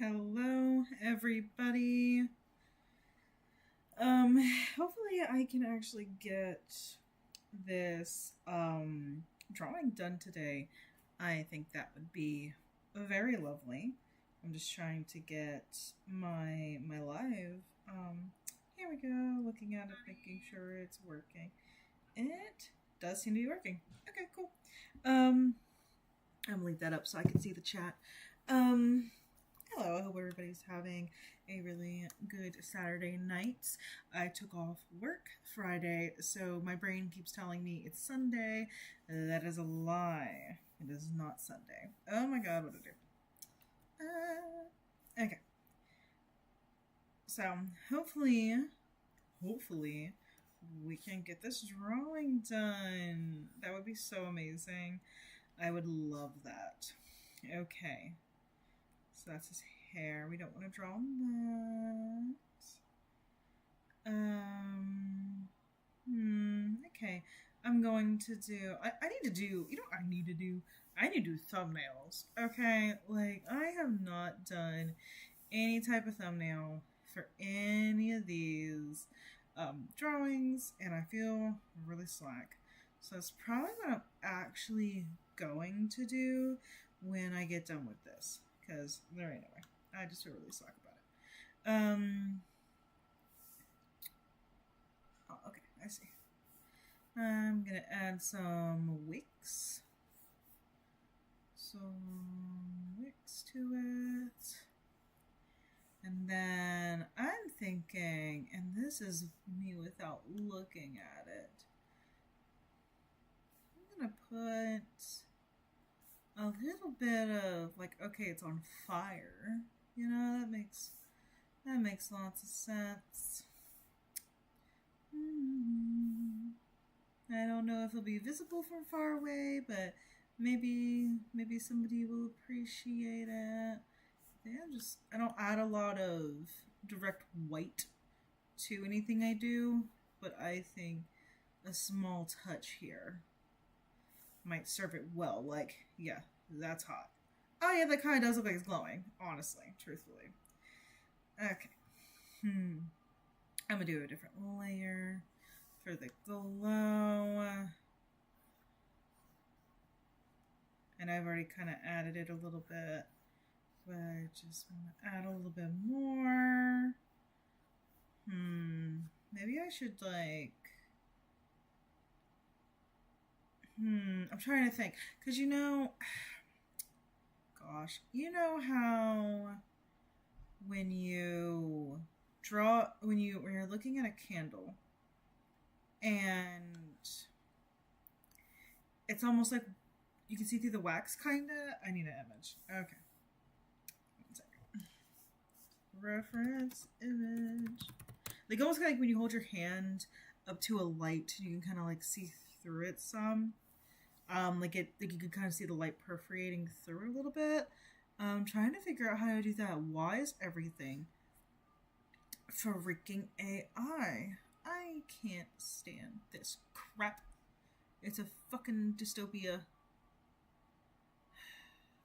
Hello, everybody. Hopefully I can actually get this drawing done today. I think that would be very lovely. I'm just trying to get my live. Here we go. Looking at it, making sure it's working. It does seem to be working. Okay, cool. I'm gonna leave that up so I can see the chat. Hello, I hope everybody's having a really good Saturday night. I took off work Friday, so my brain keeps telling me it's Sunday. That is a lie. It is not Sunday. Oh my god, what did I do? Okay. So, hopefully, we can get this drawing done. That would be so amazing. I would love that. Okay. So that's his hair. We don't want to draw on that. Okay. I'm going to do, I need to do, you know what I need to do? I need to do thumbnails. Okay? Like, I have not done any type of thumbnail for any of these drawings, and I feel really slack. So that's probably what I'm actually going to do when I get done with this. Because there ain't no way. I just feel really slack about it. Oh, okay, I see. I'm gonna add some wicks. To it. And then I'm thinking, and this is me without looking at it, I'm gonna put a little bit of like, okay, it's on fire. You know, that makes lots of sense. I don't know if it'll be visible from far away, but maybe somebody will appreciate it. Yeah, I don't add a lot of direct white to anything I do, but I think a small touch here might serve it well. Like, yeah, that's hot. Oh yeah, that kind of does look like it's glowing, honestly, truthfully. Okay. I'm gonna do a different layer for the glow. And I've already kind of added it a little bit, but I just want to add a little bit more. Maybe I should like, I'm trying to think, because you know, gosh, you know how when you draw, when you're looking at a candle and it's almost like you can see through the wax, kinda. I need an image. Okay. 1 second. Reference image. Like almost like when you hold your hand up to a light, you can kind of like see through it some. Like you can kind of see the light perforating through a little bit. I'm trying to figure out how to do that. Why is everything freaking AI? I can't stand this crap. It's a fucking dystopia.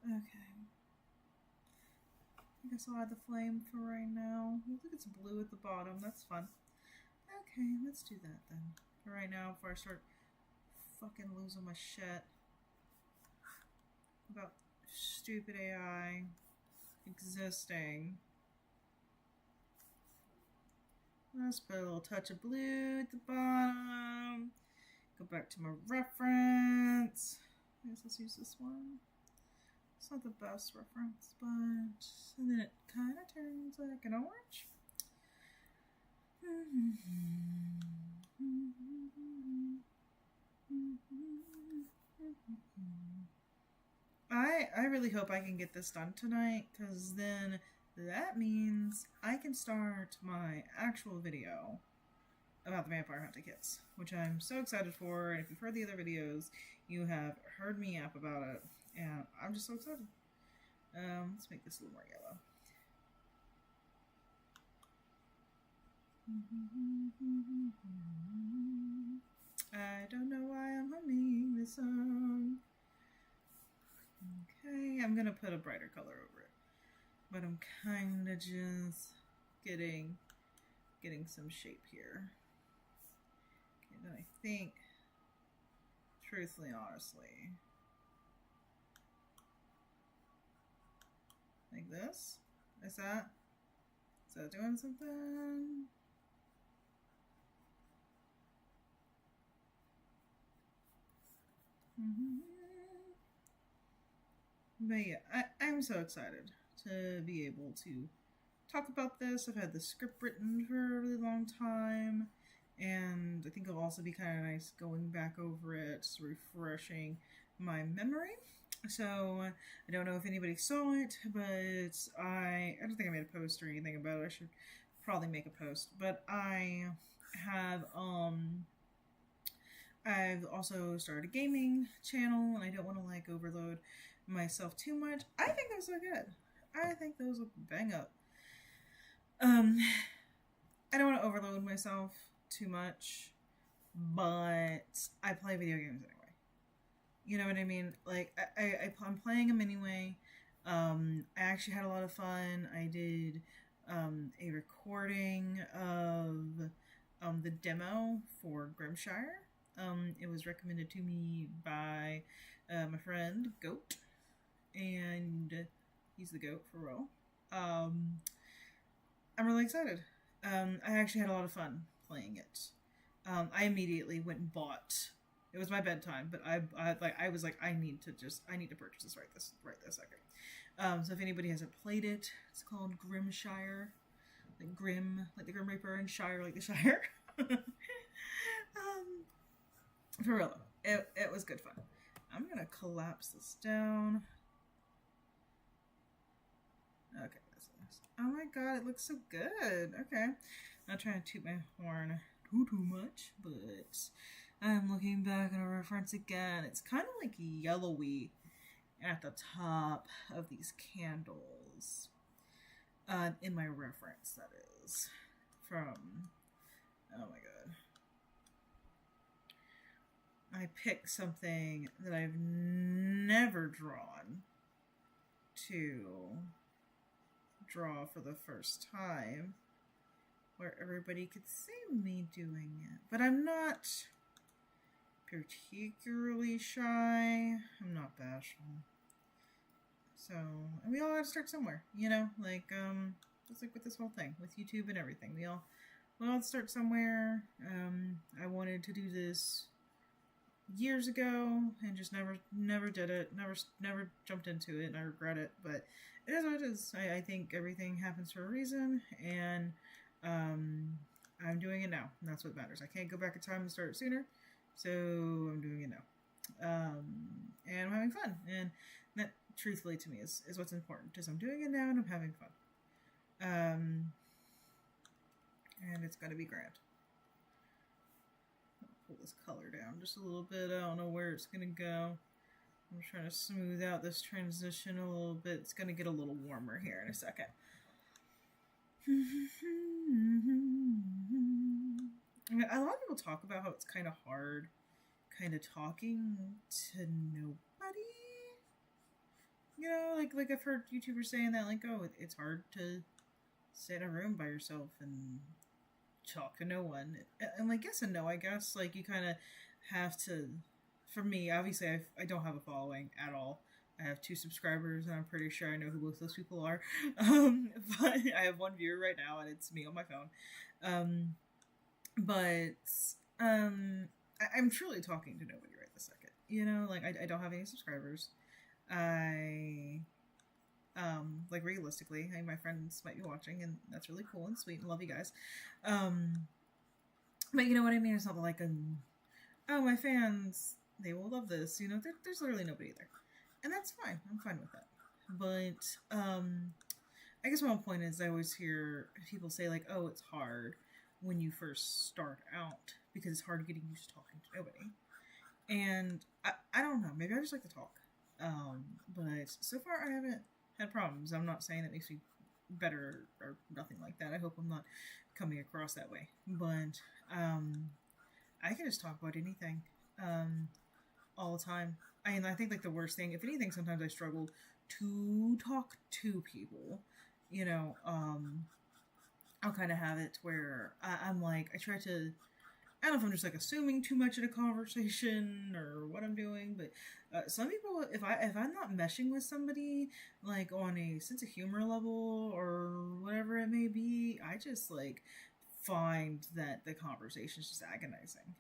Okay. I guess I'll add the flame for right now. Looks like it's blue at the bottom. That's fun. Okay, let's do that then. For right now, before I start fucking losing my shit about stupid AI existing. Let's put a little touch of blue at the bottom. Go back to my reference. I guess let's use this one. It's not the best reference, but and then it kind of turns like an orange. I really hope I can get this done tonight, because then that means I can start my actual video about the vampire hunting kits, which I'm so excited for. And if you've heard the other videos, you have heard me yap about it, and I'm just so excited. Let's make this a little more yellow. I don't know why I'm humming this song. Okay, I'm gonna put a brighter color over it. but I'm kind of just getting some shape here. Okay, then I think, truthfully, honestly, like this. Is that doing something? But yeah, I'm so excited to be able to talk about this. I've had the script written for a really long time, and I think it'll also be kind of nice going back over it, refreshing my memory. So I don't know if anybody saw it, but I don't think I made a post or anything about it. I should probably make a post, but I have I've also started a gaming channel, and I don't want to like overload myself too much. I think those look good. I think those look bang up. I don't want to overload myself too much, but I play video games anyway. You know what I mean? Like, I'm playing them anyway. I actually had a lot of fun. I did a recording of the demo for Grimshire. It was recommended to me by my friend Goat, and he's the goat for real. I'm really excited. I actually had a lot of fun playing it. I immediately went and bought. It was my bedtime, but I was like, I need to purchase this right this second. So if anybody hasn't played it, it's called Grimshire, like Grim, like the Grim Reaper, and Shire, like the Shire. For real, it was good fun. I'm gonna collapse this down. Okay, that's nice. Oh my god, it looks so good. Okay, I'm not trying to toot my horn too much, but I'm looking back at a reference again. It's kind of like yellowy at the top of these candles. In my reference, that is from. Oh my god. I picked something that I've never drawn to draw for the first time, where everybody could see me doing it. But I'm not particularly shy. I'm not bashful. So, and we all have to start somewhere, you know? Like, just like with this whole thing, with YouTube and everything. We all have to start somewhere. I wanted to do this years ago and just never did it, never jumped into it, and I regret it, but it is what it is. I think everything happens for a reason, and I'm doing it now, and that's what matters. I can't go back in time and start it sooner, so I'm doing it now. And I'm having fun, and that truthfully to me is what's important, because I'm doing it now and I'm having fun. And it's gonna be grand. Pull this color down just a little bit. I don't know where it's gonna go. I'm trying to smooth out this transition a little bit. It's gonna get a little warmer here in a second. A lot of people talk about how it's kind of hard kind of talking to nobody. You know, like I've heard YouTubers saying that, like, oh, it's hard to sit in a room by yourself and talk to no one. And like, yes and no, I guess. Like, you kind of have to. For me, obviously, I don't have a following at all. I have 2 subscribers, and I'm pretty sure I know who both those people are. But I have 1 viewer right now, and it's me on my phone. I'm truly talking to nobody right this second. You know, like, I don't have any subscribers. Like, realistically, my friends might be watching, and that's really cool and sweet, and love you guys. But you know what I mean? It's not like oh, my fans, they will love this. You know, there's literally nobody there. And that's fine. I'm fine with that. But, I guess my whole point is I always hear people say, like, oh, it's hard when you first start out because it's hard getting used to talking to nobody. And I don't know. Maybe I just like to talk. But so far I haven't had problems. I'm not saying that makes me better or nothing like that. I hope I'm not coming across that way. But, I can just talk about anything, all the time. I think, like, the worst thing, if anything, sometimes I struggle to talk to people you know, I'll kind of have it where I'm like, I try to, I don't know if I'm just like assuming too much in a conversation or what I'm doing, but some people, if I'm not meshing with somebody like on a sense of humor level or whatever it may be, I just like find that the conversation is just agonizing.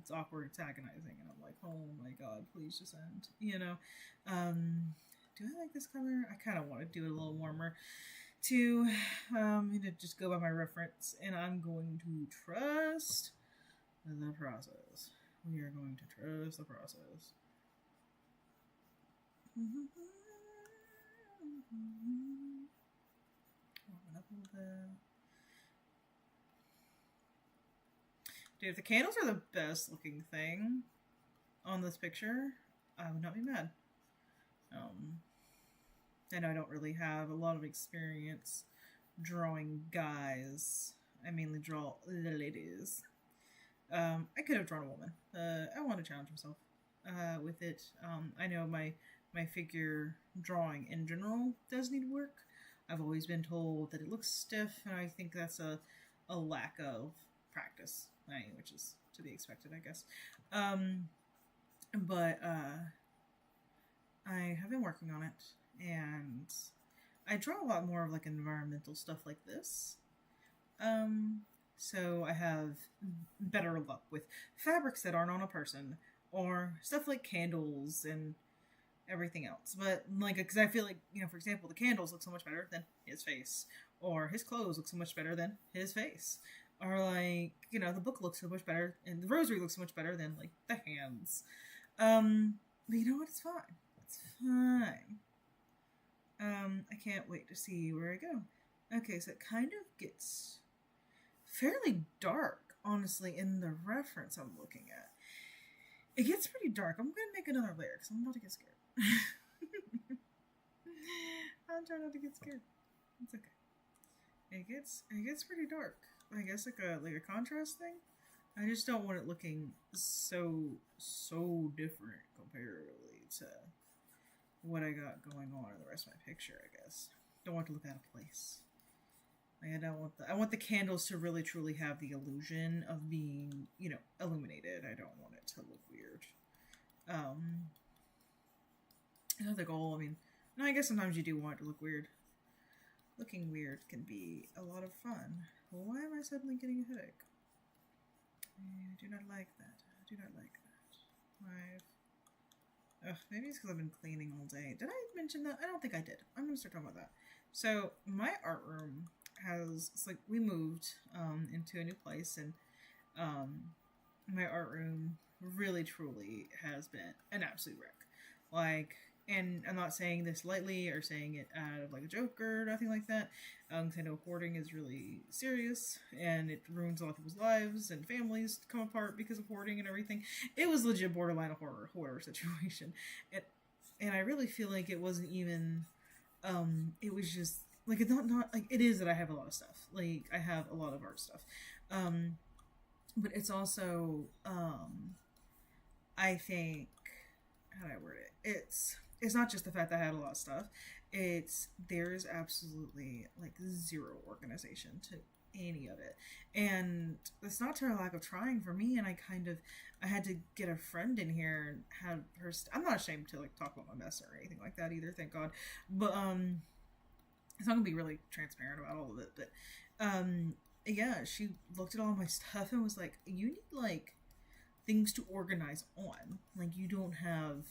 It's awkward, it's agonizing, and I'm like, oh my god, please just end. You know, do I like this color? I kind of want to do it a little warmer. I'm gonna just go by my reference, and I'm going to trust the process. We are going to trust the process. Open up a little bit. Dude, if the candles are the best looking thing on this picture, I would not be mad. I know I don't really have a lot of experience drawing guys. I mainly draw the ladies. I could have drawn a woman. I want to challenge myself with it. I know my figure drawing in general does need work. I've always been told that it looks stiff, and I think that's a lack of practice, which is to be expected, I guess. But I have been working on it, and I draw a lot more of like environmental stuff like this. So I have better luck with fabrics that aren't on a person, or stuff like candles and everything else. But like, because I feel like, you know, for example, the candles look so much better than his face, or his clothes look so much better than his face, or like, you know, the book looks so much better, and the rosary looks so much better than like the hands. But you know what? It's fine. It's fine. I can't wait to see where I go. Okay, so it kind of gets fairly dark, honestly, in the reference I'm looking at. It gets pretty dark. I'm gonna make another layer because I'm about to get scared. I'm trying not to get scared. It's okay. It gets pretty dark. I guess like a contrast thing. I just don't want it looking so different comparatively to what I got going on in the rest of my picture, I guess. Don't want it to look out of place. Like, I want the candles to really truly have the illusion of being, you know, illuminated. I don't want it to look weird. Another goal, I mean, no, I guess sometimes you do want it to look weird. Looking weird can be a lot of fun. Why am I suddenly getting a headache? I do not like that. I do not like that. Maybe it's because I've been cleaning all day. Did I mention that? I don't think I did. I'm going to start talking about that. So, my art room it's like, we moved into a new place, and my art room really, truly has been an absolute wreck. Like, and I'm not saying this lightly or saying it out of like a joke or nothing like that, because I know hoarding is really serious, and it ruins a lot of people's lives, and families come apart because of hoarding and everything. It was legit borderline a horror situation, and I really feel like it wasn't even, it was just, like, it's not like, it is that I have a lot of stuff. Like, I have a lot of art stuff. But it's also, I think, how do I word it? It's not just the fact that I had a lot of stuff. There's absolutely, like, zero organization to any of it. And it's not to a lack of trying for me, and I had to get a friend in here and have her, I'm not ashamed to, like, talk about my mess or anything like that either, thank God. But, it's not gonna be really transparent about all of it, but yeah, she looked at all my stuff and was like, you need like things to organize on. Like, you don't have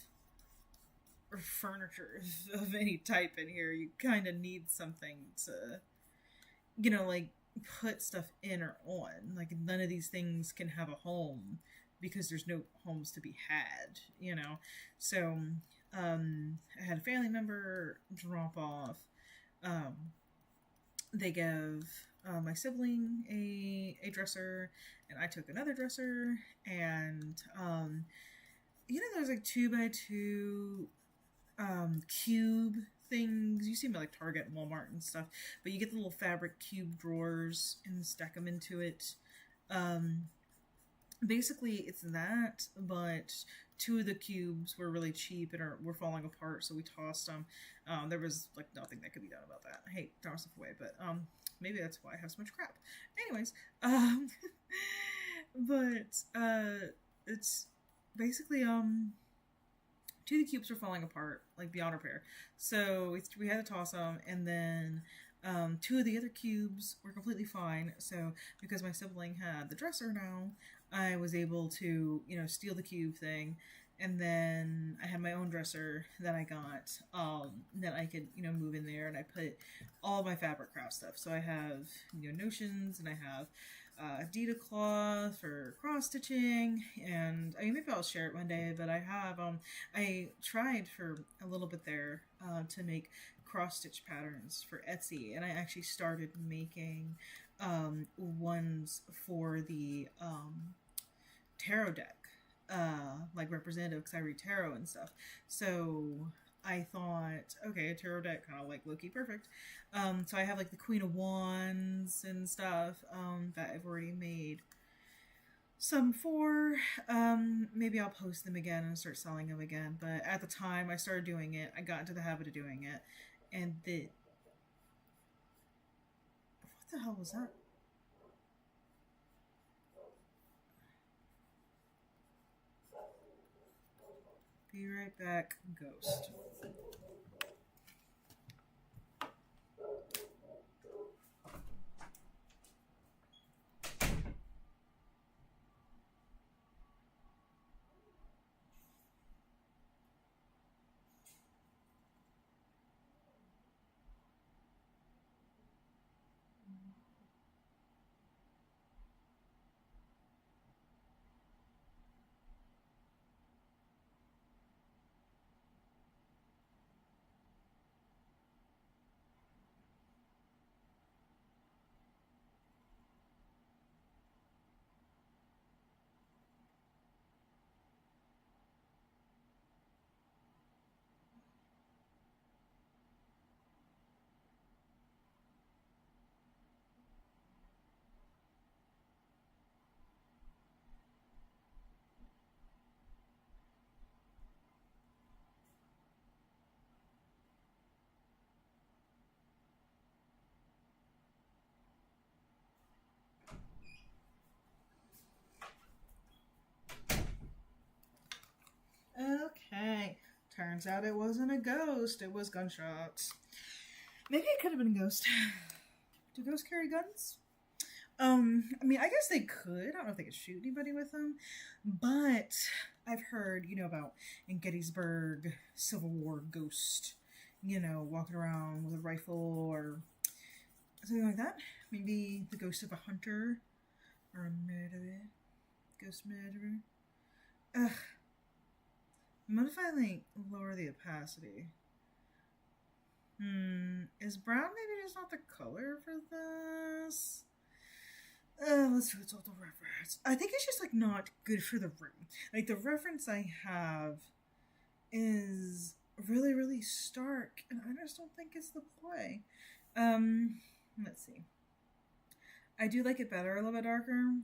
furniture of any type in here. You kind of need something to, you know, like, put stuff in or on. Like, none of these things can have a home because there's no homes to be had, you know. So I had a family member drop off. They gave my sibling a dresser, and I took another dresser, and you know, there's like 2x2 cube things you see them at like Target and Walmart and stuff, but you get the little fabric cube drawers and stack them into it. Basically it's that, but two of the cubes were really cheap and were falling apart, so we tossed them. There was like nothing that could be done about that. I hate throwing stuff away, but maybe that's why I have so much crap. Anyways, but it's basically two of the cubes were falling apart, like beyond repair. So we had to toss them, and then two of the other cubes were completely fine. So because my sibling had the dresser now, I was able to, steal the cube thing. And then I had my own dresser that I got that I could, move in there. And I put all my fabric craft stuff. So I have, notions, and I have Dita cloth for cross stitching, and I mean, maybe I'll share it one day. But I have I tried for a little bit there to make cross stitch patterns for Etsy, and I actually started making ones for the tarot deck, like representative, because I read tarot and stuff. So I thought, okay, a tarot deck, kind of like Loki, perfect. So I have like the Queen of Wands and stuff that I've already made some for. Maybe I'll post them again and start selling them again. But at the time I started doing it, I got into the habit of doing it, and what the hell was that? Be right back, ghost. Okay, turns out it wasn't a ghost, it was gunshots. Maybe it could have been a ghost. Do ghosts carry guns? I mean, I guess they could. I don't know if they could shoot anybody with them, but I've heard, about in Gettysburg, Civil War ghost, walking around with a rifle or something like that. Maybe the ghost of a hunter or a murderer. Ghost murderer. Ugh. What if I, lower the opacity? Is brown maybe just not the color for this? Let's do a total reference. I think it's just, not good for the room. The reference I have is really, really stark, and I just don't think it's the play. Let's see. I do like it better a little bit darker,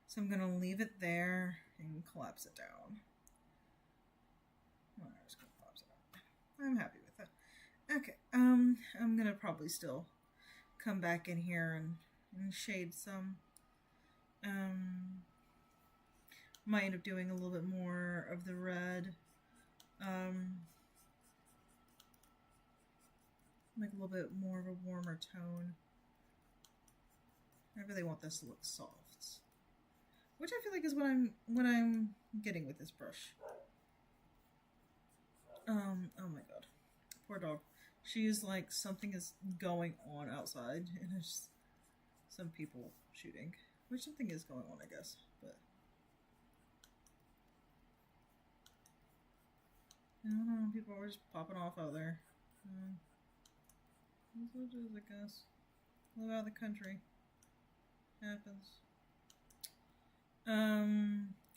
so I'm going to leave it there and collapse it down. I'm just going to collapse it down. I'm happy with that. Okay, I'm going to probably still come back in here and shade some. Might end up doing a little bit more of the red. Make a little bit more of a warmer tone. I really want this to look soft, which I feel like is what I'm getting with this brush. Oh my god, poor dog. She's like, something is going on outside, and there's some people shooting, which something is going on, I guess, but I don't know, people are just popping off out there. That's what it is, I guess. Live out of the country. Happens.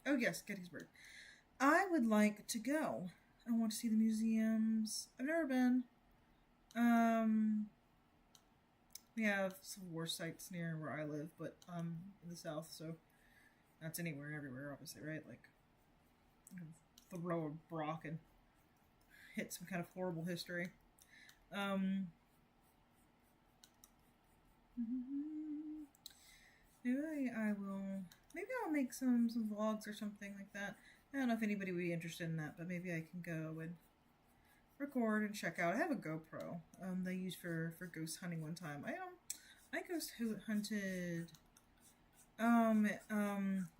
Oh yes, Gettysburg. I would like to go. I want to see the museums. I've never been. We have some war sites near where I live, but in the south, so that's anywhere and everywhere, obviously, right? Throw a Brock and hit some kind of horrible history. Maybe I will. Maybe I'll make some vlogs or something like that. I don't know if anybody would be interested in that, but maybe I can go and record and check out. I have a GoPro. They used for ghost hunting one time. I ghost hunted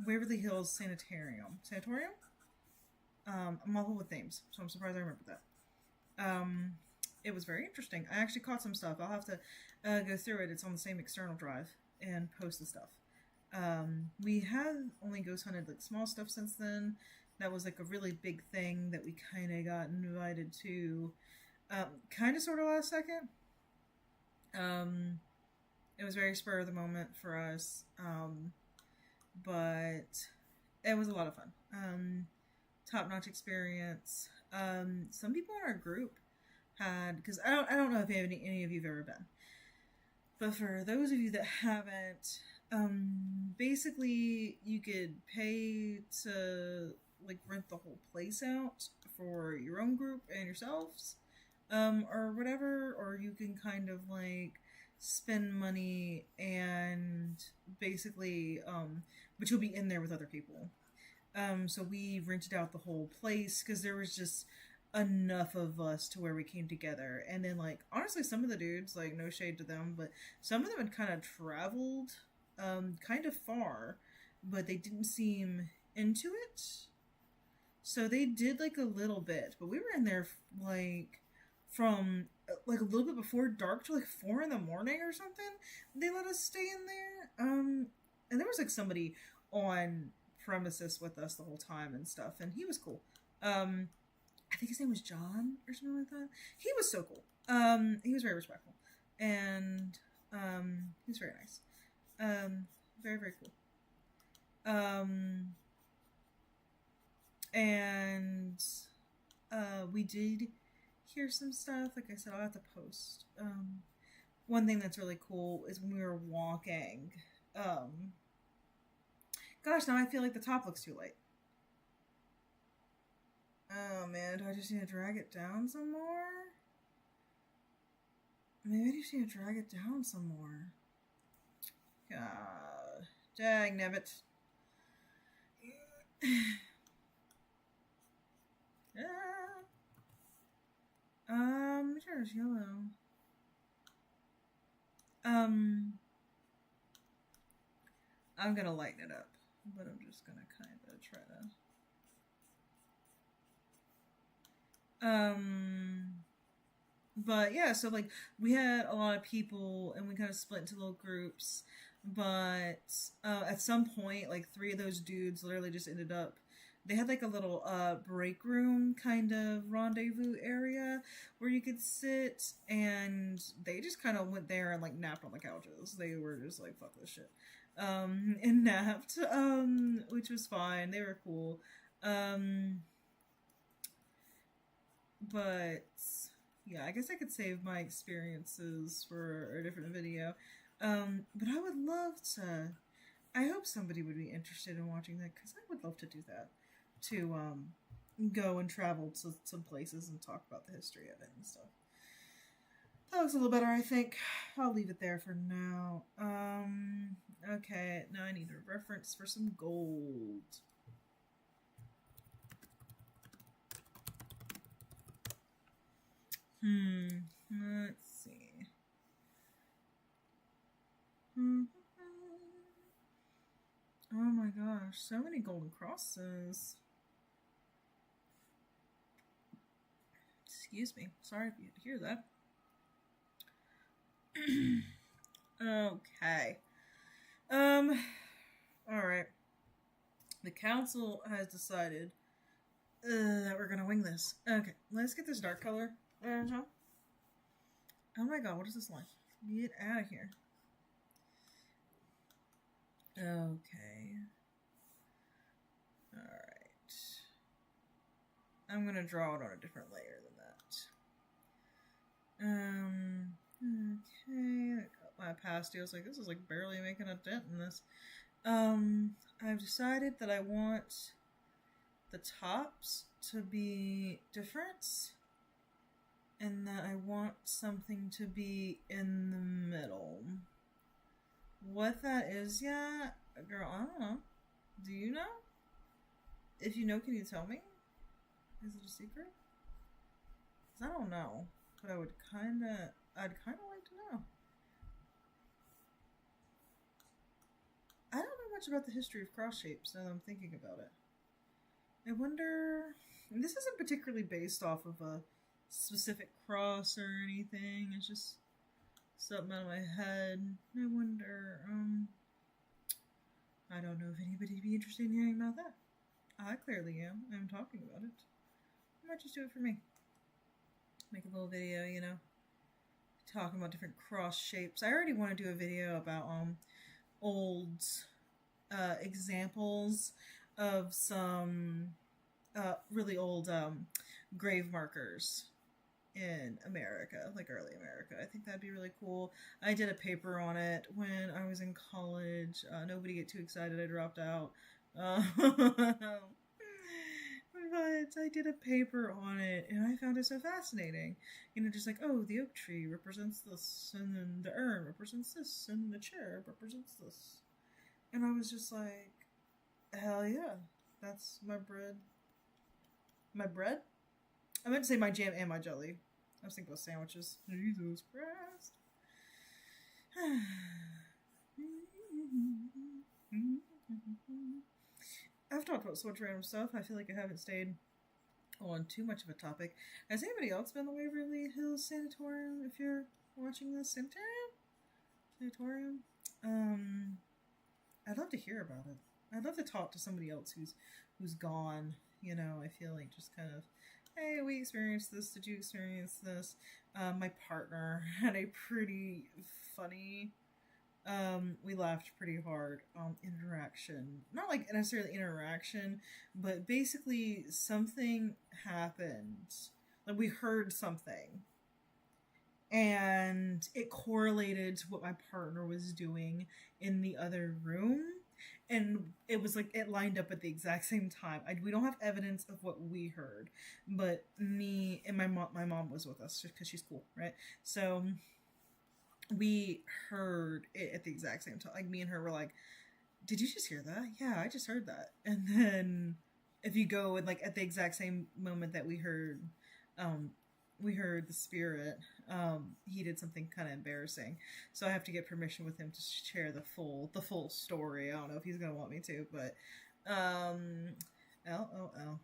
Waverly Hills Sanatorium. I'm awful with names, so I'm surprised I remember that. It was very interesting. I actually caught some stuff. I'll have to go through it. It's on the same external drive and post the stuff. We have only ghost hunted like small stuff since then. That was like a really big thing that we kind of got invited to, kind of sort of last second. It was very spur of the moment for us, but it was a lot of fun. Top-notch experience. Some people in our group had, because I don't know if any of you have ever been, but for those of you that haven't, basically you could pay to like rent the whole place out for your own group and yourselves, or whatever, or you can kind of like spend money and basically, but you'll be in there with other people. So we rented out the whole place because there was just enough of us to where we came together. And then, like, honestly, some of the dudes, like, no shade to them, but some of them had kind of traveled kind of far, but they didn't seem into it. So they did, like, a little bit, but we were in there, like, from, like, a little bit before dark to, like, 4 in the morning or something. They let us stay in there. And there was, like, somebody on premises with us the whole time and stuff, and he was cool. I think his name was John or something like that. He was so cool. He was very respectful, and he was very nice. Very, very cool. And we did hear some stuff. Like I said, I'll have to post. One thing that's really cool is when we were walking. Gosh, now I feel like the top looks too light. Oh man, do I just need to drag it down some more? Maybe I just need to drag it down some more. God, dang nabbit. Sure, it's yellow. I'm gonna lighten it up, but I'm just gonna kind of try to. But yeah, so like we had a lot of people, and we kind of split into little groups. But at some point, like 3 of those dudes literally just ended up. They had like a little break room kind of rendezvous area where you could sit, and they just kind of went there and like napped on the couches. They were just like, fuck this shit. And napped, which was fine. They were cool. But yeah, I guess I could save my experiences for a different video. But I would love to. I hope somebody would be interested in watching that, because I would love to do that. To go and travel to some places and talk about the history of it and stuff. That looks a little better, I think. I'll leave it there for now. Okay, now I need a reference for some gold. Let's see. Oh my gosh, so many golden crosses. Excuse me. Sorry if you had to hear that. Okay. Alright. The council has decided that we're gonna wing this. Okay, let's get this dark color. Oh my god, what is this like? Get out of here. Okay. Alright. I'm gonna draw it on a different layer than that. Okay. I got my pastels. Like, this is like barely making a dent in this. I've decided that I want the tops to be different, and that I want something to be in the middle. What that is yet, girl, I don't know. Do you know? If you know, can you tell me? Is it a secret? 'Cause I don't know, but I'd kind of like to know. I don't know much about the history of cross shapes now that I'm thinking about it. I wonder. This isn't particularly based off of a specific cross or anything. It's just something out of my head. I wonder. I don't know if anybody'd be interested in hearing about that. I clearly am. I'm talking about it. I might just do it for me. Make a little video, you know, talking about different cross shapes. I already want to do a video about old examples of some really old grave markers in America, like early America. I think that'd be really cool. I did a paper on it when I was in college. Nobody get too excited, I dropped out. But I did a paper on it, and I found it so fascinating. You know, just like, oh, the oak tree represents this, and then the urn represents this, and the chair represents this. And I was just like, hell yeah, that's my bread. My bread? I meant to say my jam and my jelly. I was thinking about sandwiches. Jesus Christ. I've talked about so much random stuff. I feel like I haven't stayed on too much of a topic. Has anybody else been to Waverly Hills Sanatorium? If you're watching this, Sanatorium? I'd love to hear about it. I'd love to talk to somebody else who's gone. You know, I feel like just kind of, hey, we experienced this. Did you experience this? My partner had a pretty funny, we laughed pretty hard interaction. Not like necessarily interaction, but basically something happened. Like we heard something. And it correlated to what my partner was doing in the other room. And it was like, it lined up at the exact same time. We don't have evidence of what we heard, but me and my mom was with us just because she's cool, right? So we heard it at the exact same time. Like me and her were like, did you just hear that? Yeah, I just heard that. And then if you go and like at the exact same moment that we heard the spirit, he did something kind of embarrassing. So I have to get permission with him to share the full story. I don't know if he's gonna want me to, but LOL.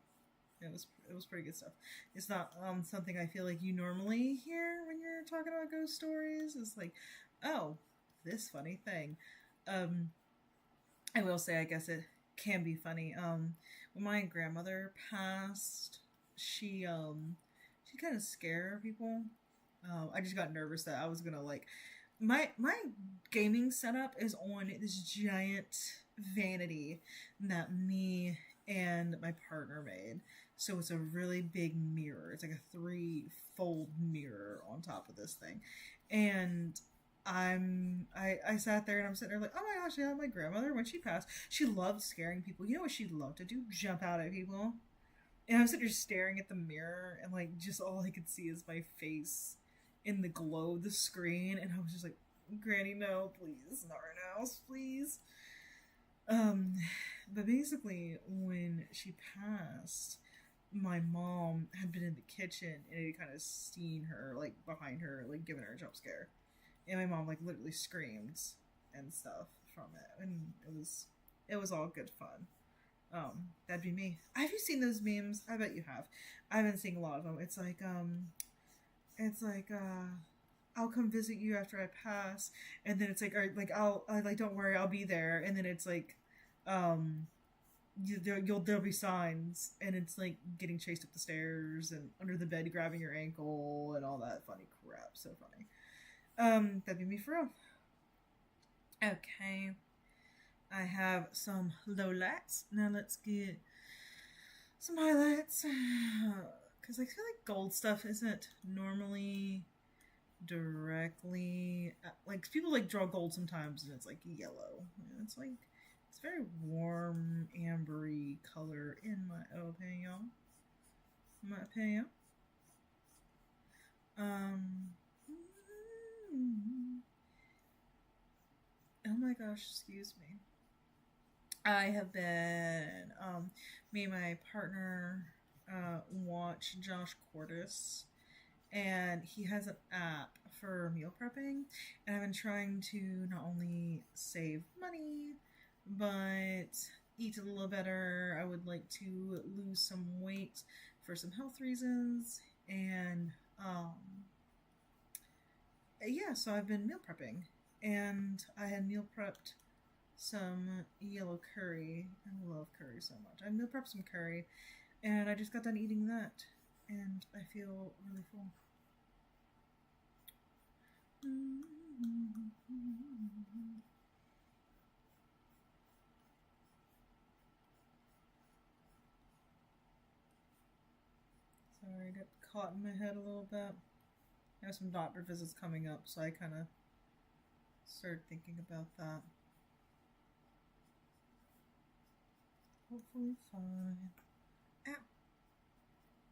It was pretty good stuff. It's not something I feel like you normally hear when you're talking about ghost stories. It's like, oh, this funny thing. I will say, I guess it can be funny. When my grandmother passed, she kind of scared people. I just got nervous that I was gonna like my gaming setup is on this giant vanity that me and my partner made. So it's a really big mirror. It's like a 3-fold mirror on top of this thing. And I sat there and I'm sitting there like, oh my gosh, yeah, my grandmother, when she passed, she loved scaring people. You know what she loved to do? Jump out at people. And I was sitting there staring at the mirror and like just all I could see is my face in the glow of the screen. And I was just like, Granny, no, please, not right now, please. But basically when she passed, my mom had been in the kitchen and it kind of seen her like behind her, like giving her a jump scare. And my mom like literally screamed and stuff from it. And it was all good fun. That'd be me. Have you seen those memes? I bet you have. I've been seeing a lot of them. It's like, I'll come visit you after I pass, and then it's like, or like, I'll like, don't worry, I'll be there. And then it's like, there'll be signs, and it's like getting chased up the stairs and under the bed, grabbing your ankle, and all that funny crap. So funny. That'd be me for real. Okay. I have some lowlights. Now let's get some highlights. Because I feel like gold stuff isn't normally directly... Like, people like draw gold sometimes and it's like yellow. And it's like, It's a very warm, ambery color in my opinion. My opinion. Oh my gosh, excuse me. I have been, me and my partner watch Josh Cordes, and he has an app for meal prepping, and I've been trying to not only save money, but eat a little better. I would like to lose some weight for some health reasons, and yeah, so I've been meal prepping, and I had meal prepped some yellow curry. I love curry so much. I meal prepped some curry, and I just got done eating that, and I feel really full. Sorry, I got caught in my head a little bit. I have some doctor visits coming up, so I kind of started thinking about that. Hopefully fine. Ow!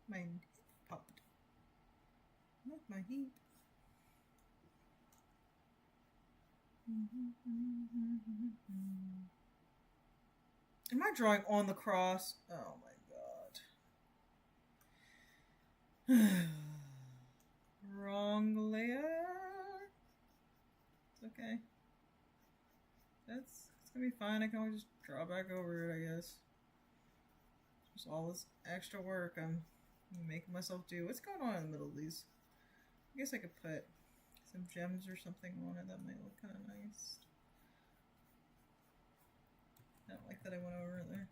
My hip popped. Not my hip. Am I drawing on the cross? Oh my god. Wrong layer. It's okay. It's gonna be fine. I can always just draw back over it, I guess. Just all this extra work I'm making myself do. What's going on in the middle of these? I guess I could put some gems or something on it. That might look kind of nice. I don't like that I went over it there.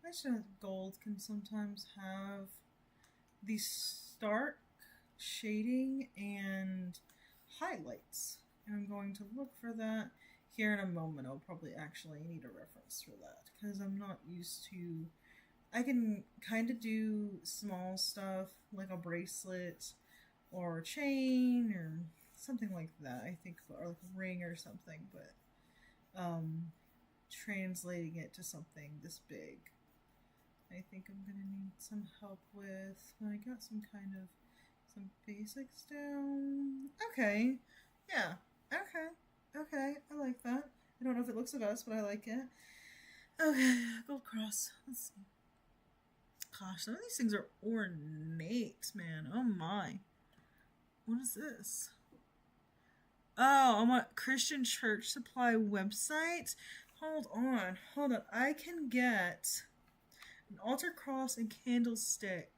I should know gold can sometimes have the stark shading and highlights. And I'm going to look for that here in a moment. I'll probably actually need a reference for that because I'm not used to... I can kind of do small stuff like a bracelet or a chain or something like that, I think, or like a ring or something, but translating it to something this big, I think I'm gonna need some help with. I got some basics down. Okay, yeah, okay, I like that. I don't know if it looks the best, but I like it. Okay, gold cross. Let's see. Gosh, some of these things are ornate, man. Oh my. What is this? Oh, I'm on Christian Church Supply website. Hold on. I can get an altar cross and candlestick.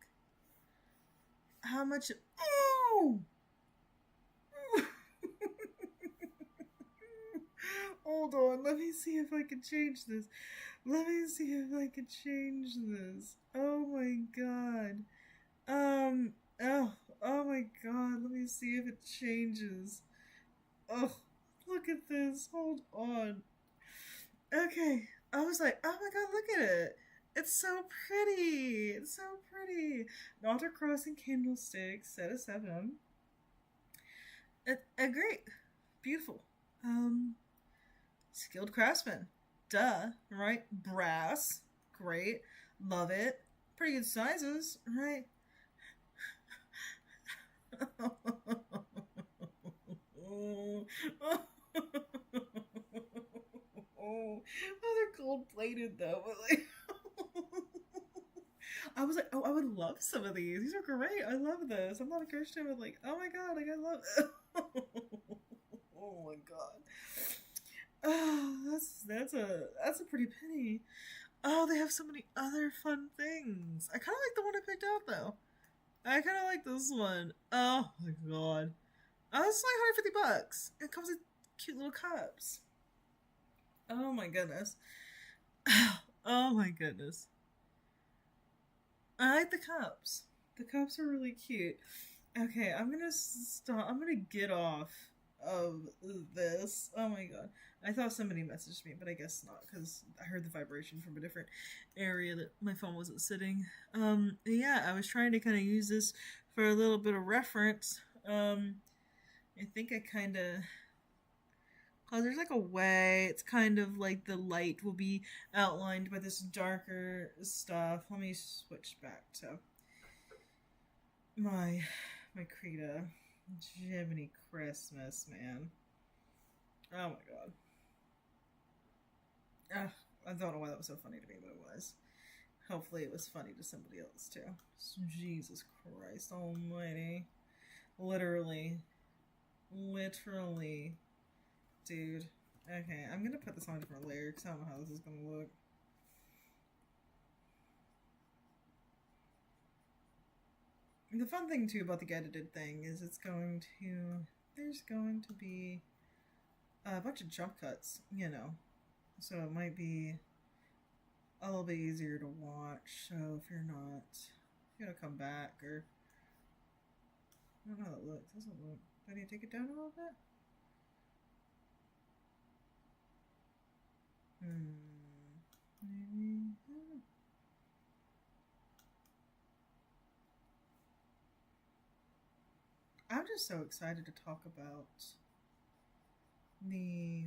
How much? Oh! Hold on. Let me see if I can change this. Oh my god. Oh my god. Let me see if it changes. Oh, look at this. Hold on. Okay. I was like, oh my god, look at it. It's so pretty. An altar cross and candlestick, set of 7. Great. Beautiful. Skilled craftsman. Duh, right? Brass. Great. Love it. Pretty good sizes, right? Oh, they're gold plated though. But like, I was like, oh, I would love some of these. These are great. I love this. I'm not a Christian, but like, oh my god, like I love it. Oh my god. Oh, that's a pretty penny. Oh, they have so many other fun things. I kind of like the one I picked out though. I kind of like this one. Oh my god. Oh, it's like $150. It comes with cute little cups. Oh my goodness. Oh my goodness. I like the cups. The cups are really cute. Okay, I'm gonna stop. I'm gonna get off of this. Oh my god. I thought somebody messaged me, but I guess not, because I heard the vibration from a different area that my phone wasn't sitting. Yeah, I was trying to kind of use this for a little bit of reference. I think I kind of... Cause there's like a way, it's kind of like the light will be outlined by this darker stuff. Let me switch back to my Krita. Jiminy Christmas, man. Oh my god. Ugh, I don't know why that was so funny to me, but it was. Hopefully it was funny to somebody else too. Jesus Christ almighty. Literally. Dude. Okay, I'm gonna put this on a different layer because I don't know how this is gonna look. The fun thing too about the edited thing is there's going to be a bunch of jump cuts, you know. So it might be a little bit easier to watch. So if you're not gonna come back, or I don't know how that looks. Doesn't look. Do I need to take it down a little bit? Maybe. I'm just so excited to talk about the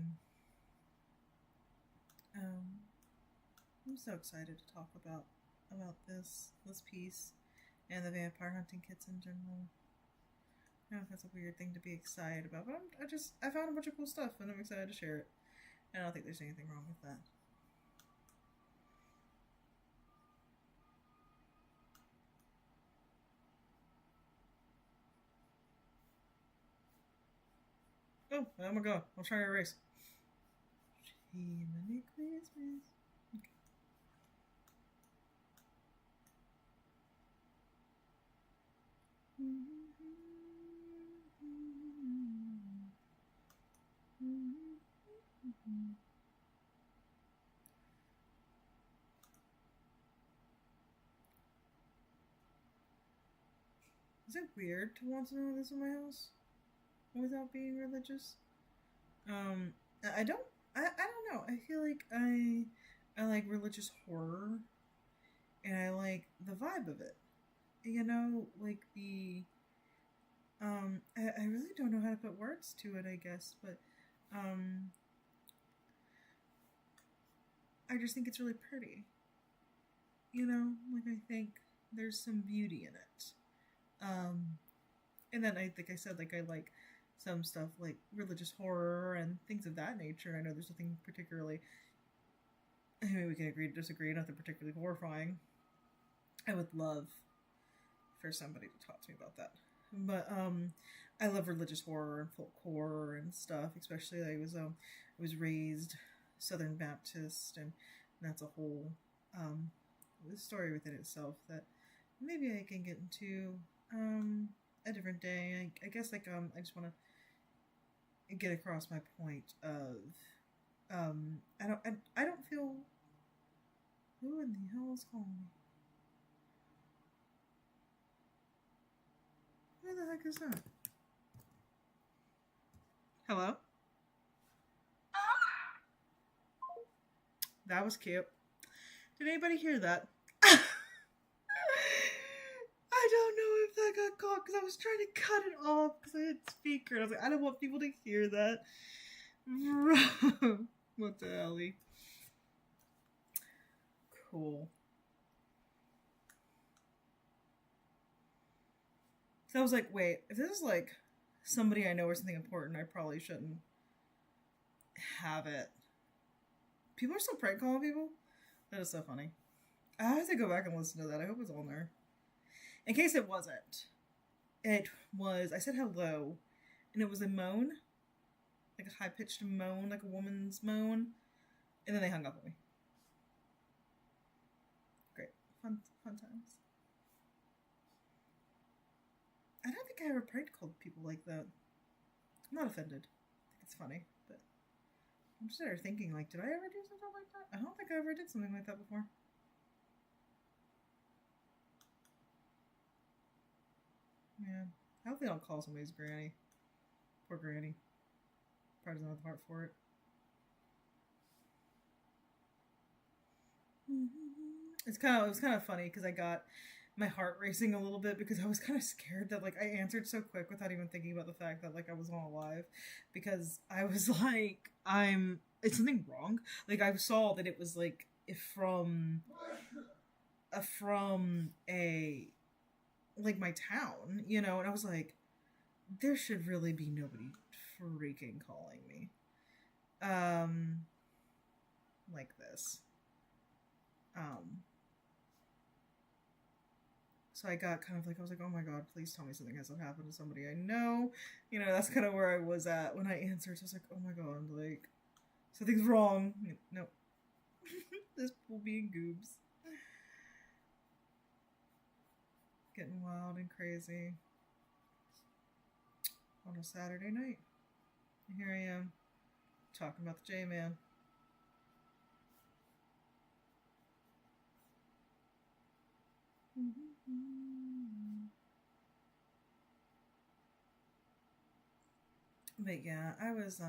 I'm so excited to talk about this piece and the vampire hunting kits in general. I know that's a weird thing to be excited about, but I found a bunch of cool stuff and I'm excited to share it. And I don't think there's anything wrong with that. Oh my god, I'll try to erase. Jiminy Christmas. Okay. Is it weird to want to know this in my house without being religious? I don't know. I feel like I like religious horror, and I like the vibe of it. You know, like the I really don't know how to put words to it, I guess, but I just think it's really pretty. You know, like I think there's some beauty in it. And then like I said, like I like some stuff like religious horror and things of that nature. I know there's nothing particularly, I mean, we can agree to disagree, nothing particularly horrifying. I would love for somebody to talk to me about that. But I love religious horror and folk horror and stuff, especially I was raised Southern Baptist, and that's a whole story within itself that maybe I can get into a different day. I guess like I just want to get across my point of I don't feel... Who in the hell is calling me? Who the heck is that? Hello? That was cute. Did anybody hear that? I don't know if that got caught because I was trying to cut it off because I had speaker. And I was like, I don't want people to hear that. What the hell? Cool. So I was like, wait, if this is like somebody I know or something important, I probably shouldn't have it. People are still prank calling people? That is so funny. I have to go back and listen to that. I hope it's on there. In case it wasn't, it was, I said hello, and it was a moan, like a high-pitched moan, like a woman's moan, and then they hung up on me. Great. Fun times. I don't think I ever prank called people like that. I'm not offended. I think it's funny, but I'm just there thinking, like, did I ever do something like that? I don't think I ever did something like that before. Yeah. I hope they don't call somebody's granny. Poor granny. Probably doesn't have the heart for it. It was kind of funny because I got my heart racing a little bit because I was kind of scared that like I answered so quick without even thinking about the fact that like I wasn't alive, because I was like, is something wrong? Like I saw that it was like from a like my town, you know, and I was like, there should really be nobody freaking calling me like this. So I got kind of like, I was like, oh my god, please tell me something hasn't happened to somebody I know. You know, that's kind of where I was at when I answered. So I was like, oh my god, like, something's wrong. No. This will be in goobs. Getting wild and crazy on a Saturday night. And here I am, talking about the J-Man. But yeah, I was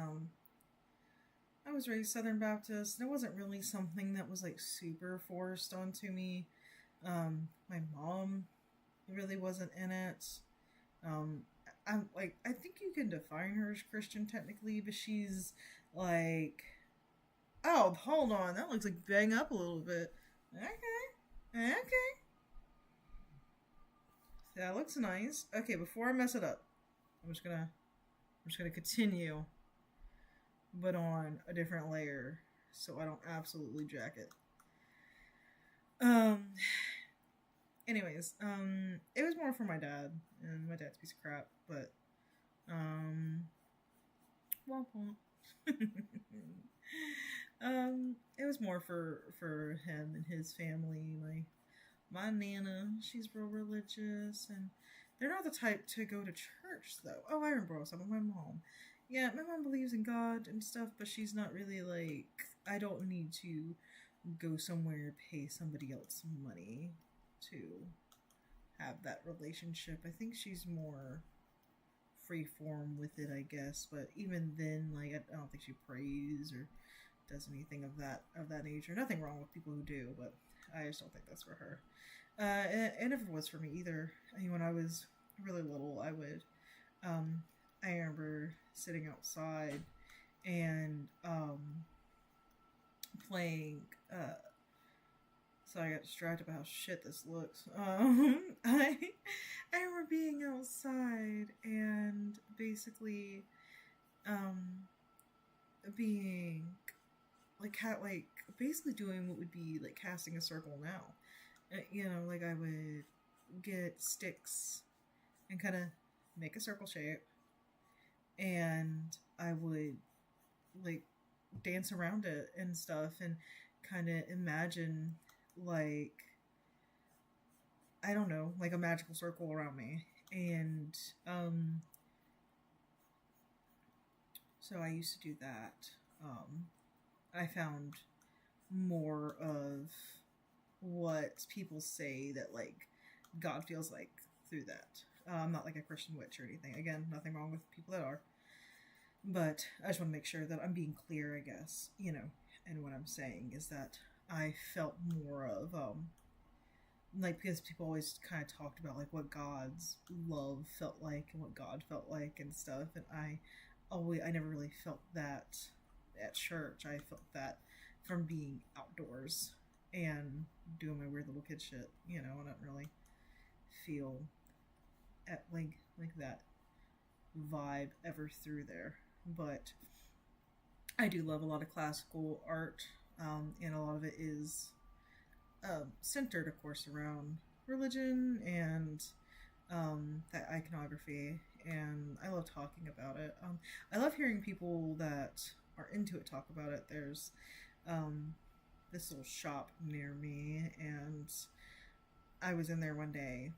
raised Southern Baptist, and it wasn't really something that was like super forced onto me. My mom really wasn't in it. I think you can define her as Christian technically, but she's like, oh, hold on, that looks like bang up a little bit. Okay. That looks nice. Okay, before I mess it up, I'm just gonna continue, but on a different layer, so I don't absolutely jack it. Anyways, it was more for my dad, and my dad's a piece of crap, but, womp womp. It was more for him and his family. My Nana, she's real religious, and they're not the type to go to church, though. Oh, I remember some of my mom. Yeah, my mom believes in God and stuff, but she's not really like, I don't need to go somewhere, pay somebody else money to have that relationship. I think she's more freeform with it, I guess. But even then, like, I don't think she prays or does anything of that nature. Nothing wrong with people who do, but I just don't think that's for her. It never was for me either. I mean, when I was really little, I remember sitting outside and playing. So I got distracted by how shit this looks. I remember being outside and basically being like basically doing what would be like casting a circle now. You know, like I would get sticks and kind of make a circle shape, and I would like dance around it and stuff, and kind of imagine like, I don't know, like a magical circle around me. And so I used to do that. I found more of what people say that like God feels like through that. I'm not like a Christian witch or anything. Again, nothing wrong with people that are. But I just want to make sure that I'm being clear, I guess, you know. And what I'm saying is that I felt more of, like, because people always kind of talked about, like, what God's love felt like and what God felt like and stuff. And I never really felt that at church. I felt that from being outdoors and doing my weird little kid shit, you know. I don't really feel at like that vibe ever through there. But I do love a lot of classical art, and a lot of it is centered, of course, around religion and that iconography, and I love talking about it. I love hearing people that are into it talk about it. There's this little shop near me, and I was in there one day,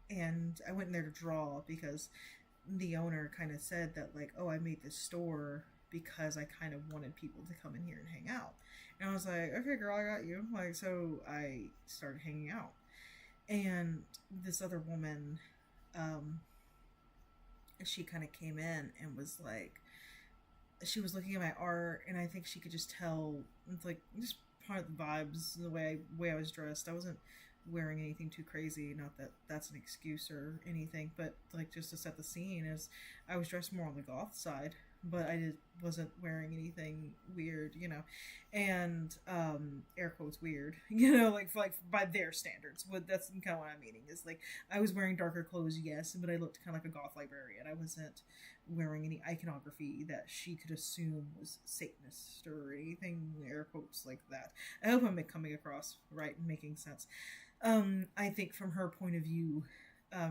and I went in there to draw because the owner kind of said that, like, oh, I made this store because I kind of wanted people to come in here and hang out. And I was like, okay, girl, I got you. Like, so I started hanging out. And this other woman, she kind of came in and was like, she was looking at my art, and I think she could just tell, it's like, just part of the vibes, the way I was dressed. I wasn't wearing anything too crazy. Not that that's an excuse or anything, but like just to set the scene, as I was dressed more on the goth side, but wasn't wearing anything weird, you know, and air quotes weird, you know, like by their standards. What that's kind of what I'm meaning is like I was wearing darker clothes, yes, but I looked kind of like a goth librarian. I wasn't wearing any iconography that she could assume was Satanist or anything, air quotes like that. I hope I'm coming across right and making sense. I think from her point of view,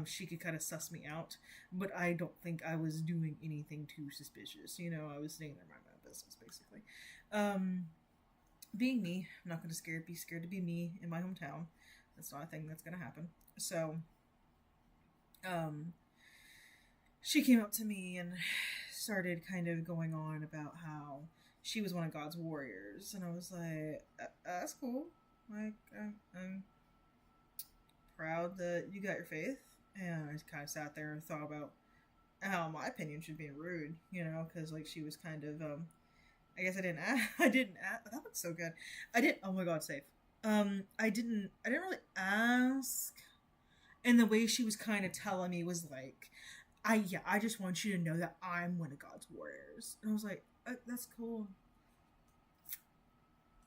she could kind of suss me out, but I don't think I was doing anything too suspicious. You know, I was staying there minding my own business, basically. Being me, I'm not going to be scared to be me in my hometown. That's not a thing that's going to happen. So, she came up to me and started kind of going on about how she was one of God's warriors, and I was like, that's cool. Like, I'm proud that you got your faith. And I kind of sat there and thought about how my opinion should be rude, you know, because like she was kind of, I guess I didn't ask, that looks so good. Oh my God, safe. I didn't really ask. And the way she was kind of telling me was like, I just want you to know that I'm one of God's warriors. And I was like, that's cool.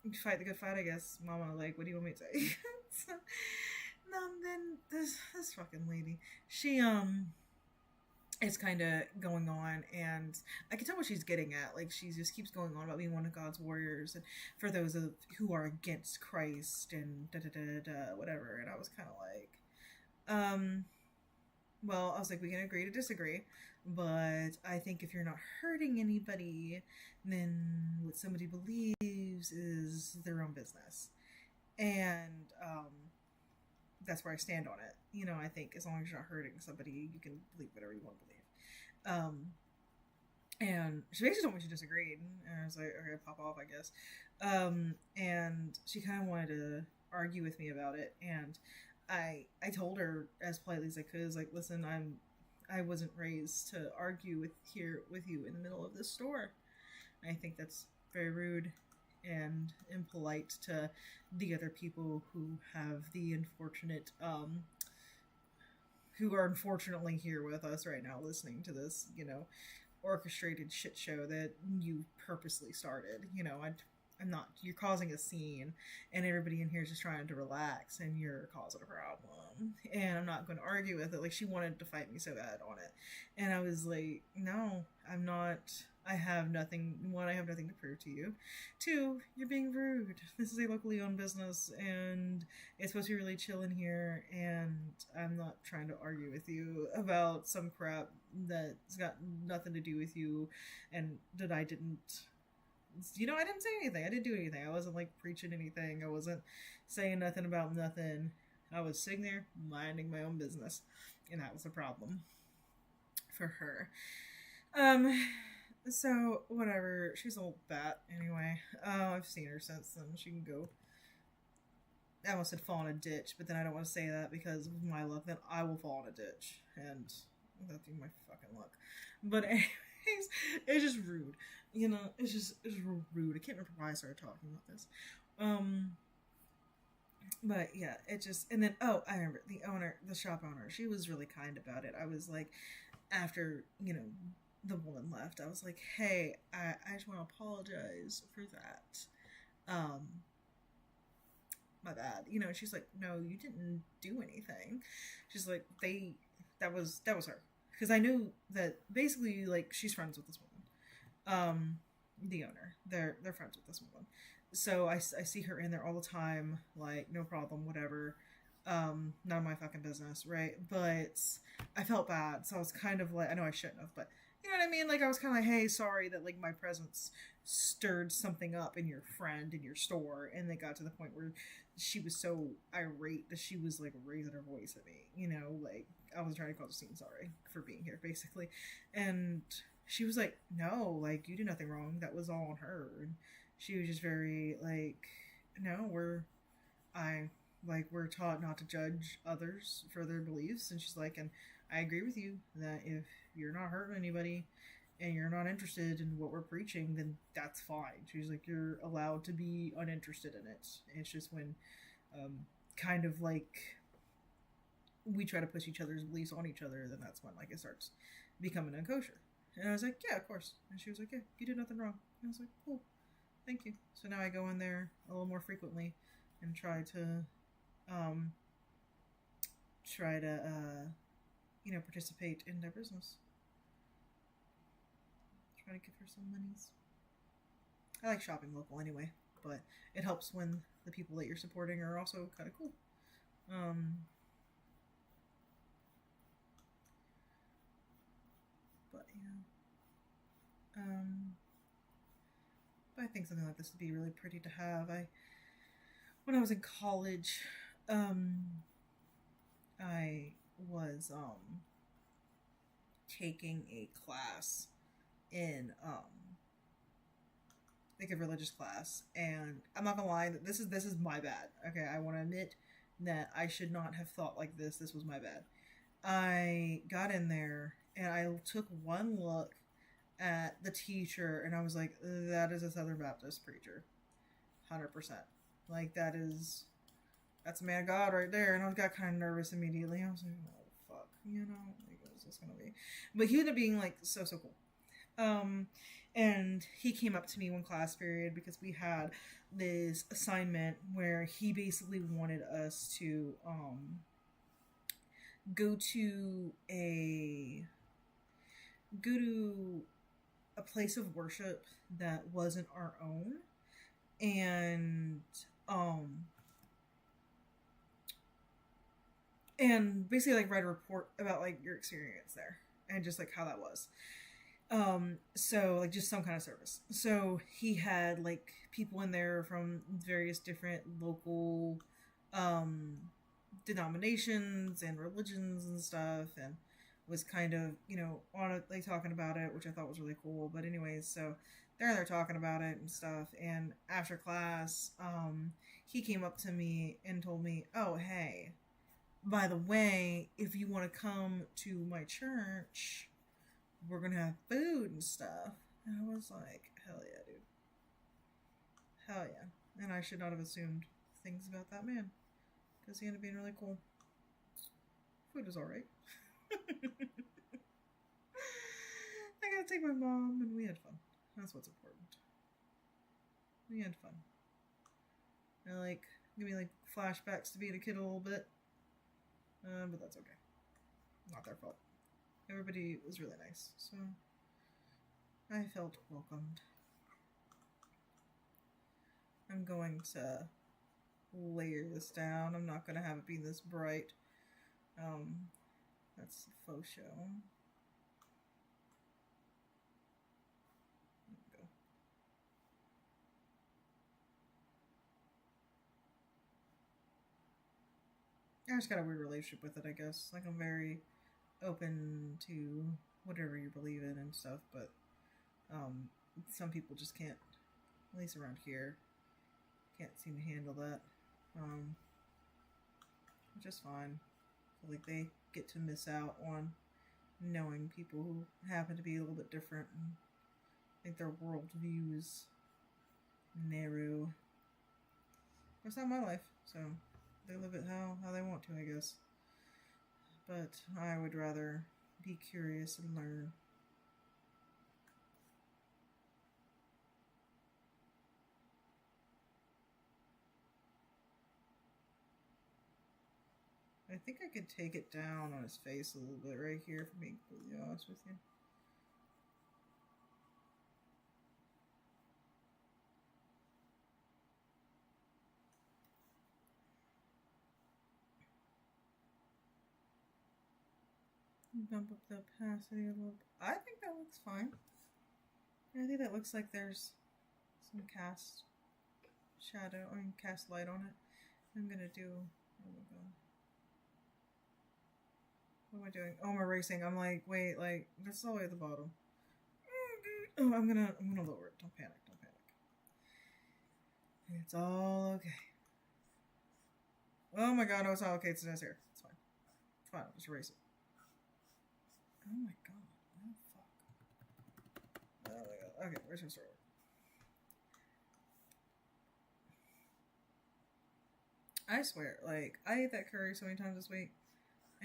You fight the good fight, I guess. Mama, like, what do you want me to say? So, no, then this fucking lady, she is kind of going on, and I can tell what she's getting at. Like, she just keeps going on about being one of God's warriors, and for those who are against Christ, and whatever. And I was kind of like, well, I was like, we can agree to disagree, but I think if you're not hurting anybody, then what somebody believes is their own business, and that's where I stand on it. You know, I think as long as you're not hurting somebody, you can believe whatever you want to believe. And she basically told me she disagreed, and I was like, okay, pop off, I guess. And she kind of wanted to argue with me about it, and I told her as politely as I could, like, listen, I wasn't raised to argue with you in the middle of this store. And I think that's very rude and impolite to the other people who have the unfortunate, who are unfortunately here with us right now listening to this, you know, orchestrated shit show that you purposely started. You know, I'm not, you're causing a scene, and everybody in here is just trying to relax, and you're causing a problem, and I'm not going to argue with it. Like, she wanted to fight me so bad on it, and I was like, no, I'm not. I have nothing to prove to you. Two, you're being rude. This is a locally owned business, and it's supposed to be really chill in here, and I'm not trying to argue with you about some crap that's got nothing to do with you, and that I didn't, you know, I didn't say anything. I didn't do anything. I wasn't, like, preaching anything. I wasn't saying nothing about nothing. I was sitting there minding my own business, and that was a problem for her. So, whatever. She's a old bat, anyway. I've seen her since then. She can go. I almost said fall in a ditch, but then I don't want to say that because of my luck. Then I will fall in a ditch, and that'd be my fucking luck. But anyways, it's just rude. You know, it's rude. I can't remember why I started talking about this. But yeah, it just, and then, oh, I remember the shop owner, she was really kind about it. I was like, after, you know, the woman left, I was like, hey, I just want to apologize for that. My bad. You know, she's like, no, you didn't do anything. She's like, that was her. Because I knew that basically, like, she's friends with this woman. The owner. They're friends with this woman. So I see her in there all the time, like, no problem, whatever. None of my fucking business, right? But I felt bad, so I was kind of like, I know I shouldn't have, but you know what I mean? Like, I was kind of like, hey, sorry that, like, my presence stirred something up in your friend in your store, and it got to the point where she was so irate that she was, like, raising her voice at me, you know, like, I was trying to cause a scene, sorry for being here, basically. And she was like, no, like, you did nothing wrong, that was all on her. And she was just very, like, no, we're taught not to judge others for their beliefs. And she's like, and I agree with you that if you're not hurting anybody, and you're not interested in what we're preaching, then that's fine. She's like, you're allowed to be uninterested in it. It's just when kind of like we try to push each other's beliefs on each other, then that's when like it starts becoming unkosher. And I was like, yeah, of course. And she was like, yeah, you did nothing wrong. And I was like, cool, thank you. So now I go in there a little more frequently and try to participate in their business. Try to give her some monies. I like shopping local anyway, but it helps when the people that you're supporting are also kind of cool. But yeah. But I think something like this would be really pretty to have. When I was in college, I was taking a class in like a religious class, and I'm not gonna lie, this is my bad. Okay, I want to admit that I should not have thought like this. This was my bad. I got in there and I took one look at the teacher and I was like, that is a Southern Baptist preacher, 100%. Like that's a man of God right there. And I got kind of nervous immediately. I was like, oh fuck, like, what is this gonna be? But he ended up being like so cool. And he came up to me one class period because we had this assignment where he basically wanted us to go to a place of worship that wasn't our own, and basically like write a report about like your experience there and just like how that was. So like just some kind of service. So he had like people in there from various different local denominations and religions and stuff, and was kind of on it, like talking about it, which I thought was really cool. But anyways, so they're talking about it and stuff, and after class he came up to me and told me, oh hey, by the way, if you want to come to my church, we're gonna have food and stuff. And I was like, hell yeah, dude, hell yeah. And I should not have assumed things about that man, because he ended up being really cool. Food was alright. I got to take my mom, and we had fun. That's what's important. We had fun. I like give me like flashbacks to being a kid a little bit, but that's okay. Not their fault. Everybody was really nice, so I felt welcomed. I'm going to layer this down. I'm not going to have it be this bright. That's the faux show. There we go. I just got a weird relationship with it, I guess. Like, I'm very open to whatever you believe in and stuff, but some people just can't, at least around here, can't seem to handle that, which is fine. So, like, they get to miss out on knowing people who happen to be a little bit different and think their worldview is narrow. It's not my life, so they live it how they want to, I guess. But I would rather be curious and learn. I think I could take it down on his face a little bit right here, if I'm being completely honest with you. Bump up the opacity a little bit. I think that looks fine. I think that looks like there's some cast light on it. I'm gonna do, oh my god. What am I doing? Oh, I'm erasing. I'm like, wait, like, that's all the way at the bottom. Oh, I'm gonna lower it. Don't panic. It's all okay. Oh my god, no, it's all okay. It's nice here. It's fine. It's fine. I'll just erase it. Oh my god. Oh fuck. Okay, where's my story? I swear, like, I ate that curry so many times this week,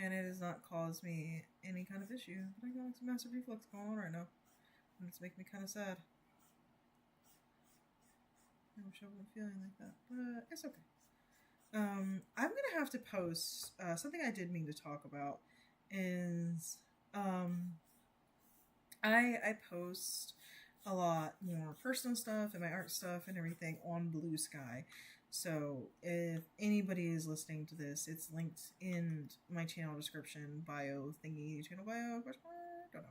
and it has not caused me any kind of issue. But I got like some acid reflux going on right now, and it's making me kind of sad. I wish I wasn't feeling like that, but it's okay. I'm gonna have to post something I did mean to talk about is I post a lot more personal stuff and my art stuff and everything on Blue Sky. So if anybody is listening to this, it's linked in my channel description, bio thingy, channel bio, question mark, don't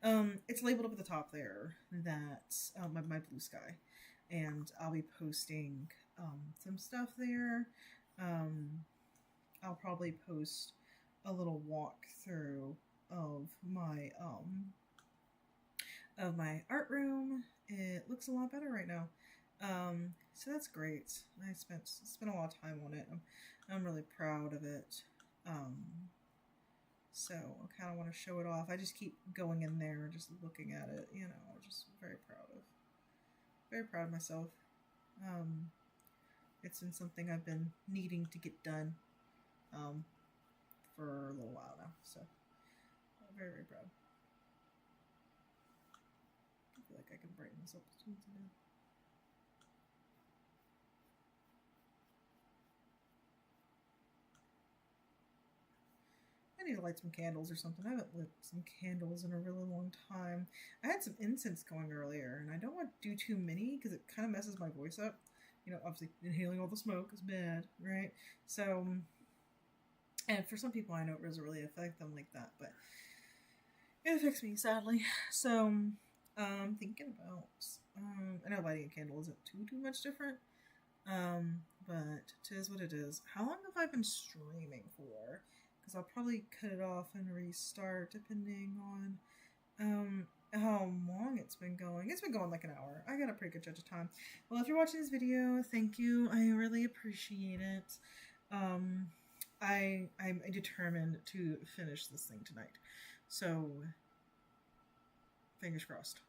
know. It's labeled up at the top there that my Blue Sky, and I'll be posting some stuff there. I'll probably post a little walkthrough of my art room. It looks a lot better right now. So that's great. I spent a lot of time on it. I'm really proud of it. So I kind of want to show it off. I just keep going in there, just looking at it. You know, I'm just very proud of myself. It's been something I've been needing to get done for a little while now. So I'm very, very proud. I feel like I can brighten this up as soon as I do. I need to light some candles or something. I haven't lit some candles in a really long time. I had some incense going earlier, and I don't want to do too many because it kind of messes my voice up. You know, obviously inhaling all the smoke is bad, right? So, and for some people I know it doesn't really affect them like that, but it affects me, sadly. So, I'm thinking about, I know lighting a candle isn't too much different, but it is what it is. How long have I been streaming for? Because I'll probably cut it off and restart depending on, how long it's been going. It's been going like an hour. I got a pretty good judge of time. Well, if you're watching this video, thank you. I really appreciate it. I'm determined to finish this thing tonight. So, fingers crossed.